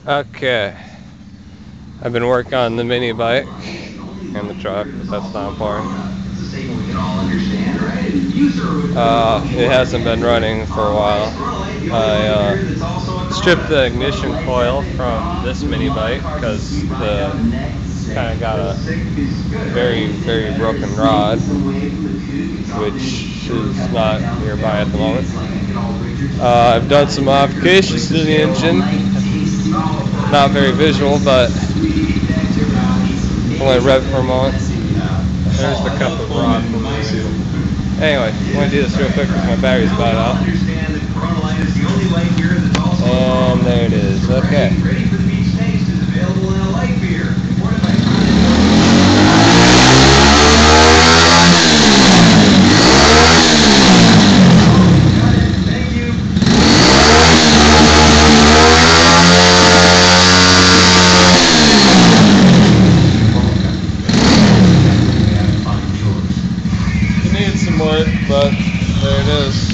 Okay, I've been working on the mini bike and the truck, but that's not important. It hasn't been running for a while. I stripped the ignition coil from this mini bike because the kind of got a very broken rod, which is not nearby at the moment. I've done some modifications to the engine. Not very visual, but I'm going to rev it for a moment. There's the cup of rock. Anyway, I'm going to do this real quick because my battery's about out. And there it is. Okay. It needs some work, but there it is.